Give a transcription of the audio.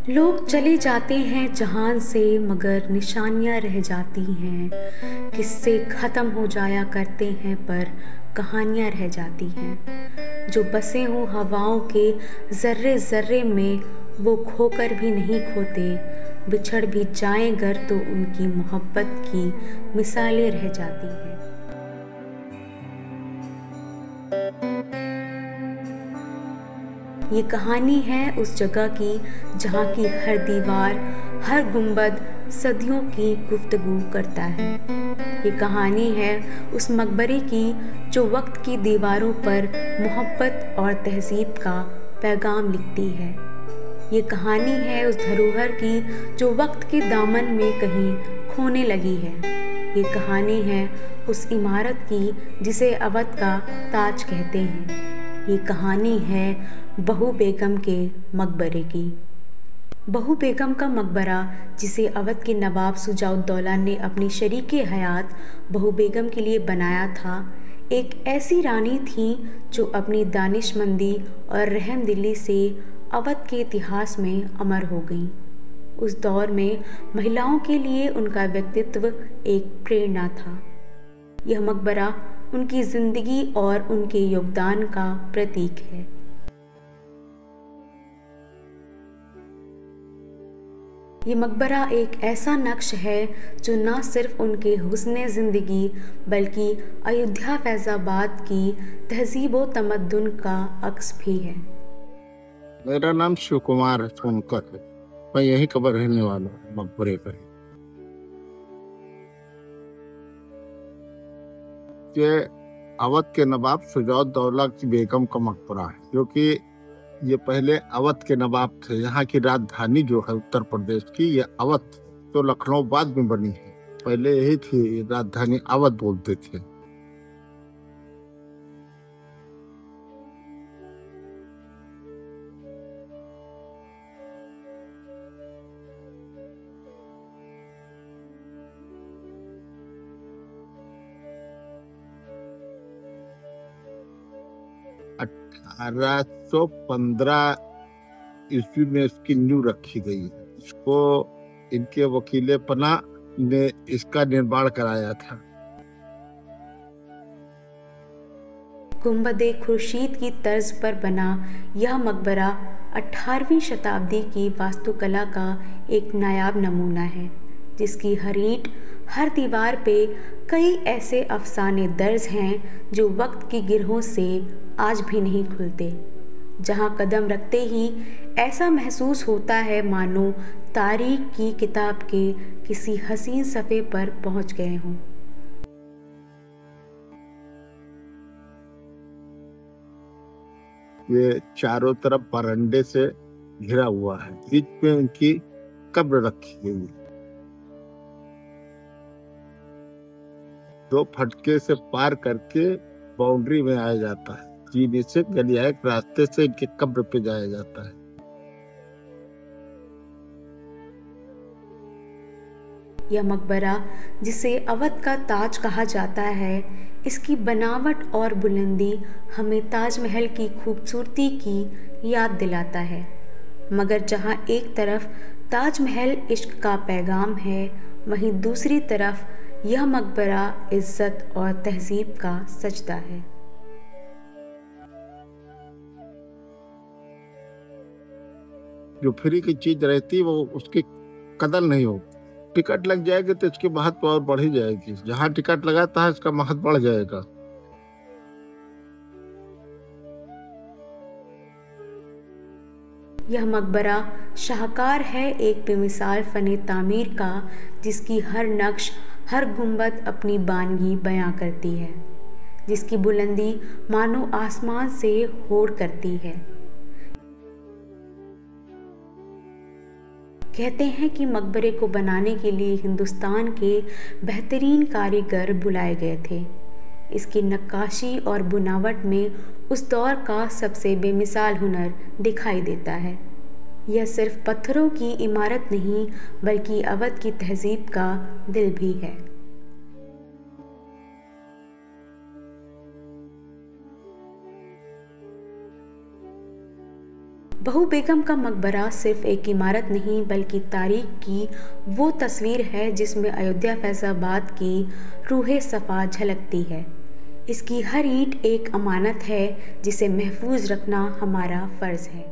लोग चले जाते हैं जहान से मगर निशानियां रह जाती हैं। किस्से ख़त्म हो जाया करते हैं पर कहानियां रह जाती हैं। जो बसे हों हवाओं के ज़र्रे ज़र्रे में वो खोकर भी नहीं खोते। बिछड़ भी जाएं घर तो उनकी मोहब्बत की मिसालें रह जाती हैं। ये कहानी है उस जगह की जहाँ की हर दीवार, हर गुंबद सदियों की गुफ्तगू करता है। ये कहानी है उस मकबरे की जो वक्त की दीवारों पर मोहब्बत और तहज़ीब का पैगाम लिखती है। ये कहानी है उस धरोहर की जो वक्त के दामन में कहीं खोने लगी है। ये कहानी है उस इमारत की जिसे अवध का ताज कहते हैं। ये कहानी है बहू बेगम के मकबरे की। बहू बेगम का मकबरा जिसे अवध के नवाब शुजाउद्दौला ने अपनी शरीके हयात बहू बेगम के लिए बनाया था, एक ऐसी रानी थी जो अपनी दानिशमंदी और रहमदिली से अवध के इतिहास में अमर हो गई। उस दौर में महिलाओं के लिए उनका व्यक्तित्व एक प्रेरणा था। यह मकबरा उनकी जिंदगी और उनके योगदान का प्रतीक है। ये मकबरा एक ऐसा नक्श है जो न सिर्फ उनके हुस्न ज़िंदगी बल्कि अयोध्या फैज़ाबाद की तहज़ीब व तमद्दुन का अक्स भी है। मेरा नाम शिव कुमार सोनकर है। मैं यहीं का रहने वाला हूँ, मकबरे का ही। ये अवध के नवाब शुजाउद्दौला की बेगम का मकबरा है, क्योंकि ये पहले अवध के नवाब थे। यहाँ की राजधानी जो है उत्तर प्रदेश की, ये अवध, तो लखनऊ बाद में बनी है। पहले यही थी राजधानी, अवध बोलते थे। अठारह सौ 15 ईस्वी में इसकी नींव रखी गई है। इसको इनके वकीले पना ने इसका निर्माण कराया था। गुंबद खुर्शीद की तर्ज पर बना यह मकबरा 18वीं शताब्दी की वास्तुकला का एक नायाब नमूना है, जिसकी हर ईंट, हर दीवार पे कई ऐसे अफसाने दर्ज हैं जो वक्त की गिरहों से आज भी नहीं खुलते। जहाँ कदम रखते ही ऐसा महसूस होता है मानो तारीख की किताब के किसी हसीन सफ़े पर पहुँच गए हों। ये चारों तरफ बरंडे से घिरा हुआ है। बीच में उनकी कब्र रखी गई है। 2 फटके से पार करके बाउंड्री में आया जाता है। जीने से गलियारे के रास्ते से इनके कब्र पे जाया जाता है। यह मकबरा जिसे अवध का ताज कहा जाता है, इसकी बनावट और बुलंदी हमें ताजमहल की खूबसूरती की याद दिलाता है। मगर जहाँ एक तरफ ताजमहल इश्क का पैगाम है, वहीं दूसरी तरफ यह मकबरा इज़्ज़त और तहज़ीब का सजदा है। जो फ्री की चीज रहती है वो उसकी कदर नहीं होती। टिकट लग जाएगी तो इसकी महत्व और बढ़ ही जाएगी। जहाँ टिकट लगाता है इसका महत्व बढ़ जाएगा। यह मकबरा शाहकार है एक बेमिसाल फ़न तामीर का, जिसकी हर नक्श, हर गुंबद अपनी बानगी बयां करती है, जिसकी बुलंदी मानो आसमान से होड़ करती है। कहते हैं कि मकबरे को बनाने के लिए हिंदुस्तान के बेहतरीन कारीगर बुलाए गए थे। इसकी नक्काशी और बुनावट में उस दौर का सबसे बेमिसाल हुनर दिखाई देता है। यह सिर्फ पत्थरों की इमारत नहीं बल्कि अवध की तहज़ीब का दिल भी है। बहू बेगम का मकबरा सिर्फ एक इमारत नहीं बल्कि तारीख की वो तस्वीर है जिसमें अयोध्या फैज़ाबाद की रूह सफ़ा झलकती है। इसकी हर ईंट एक अमानत है जिसे महफूज रखना हमारा फ़र्ज़ है।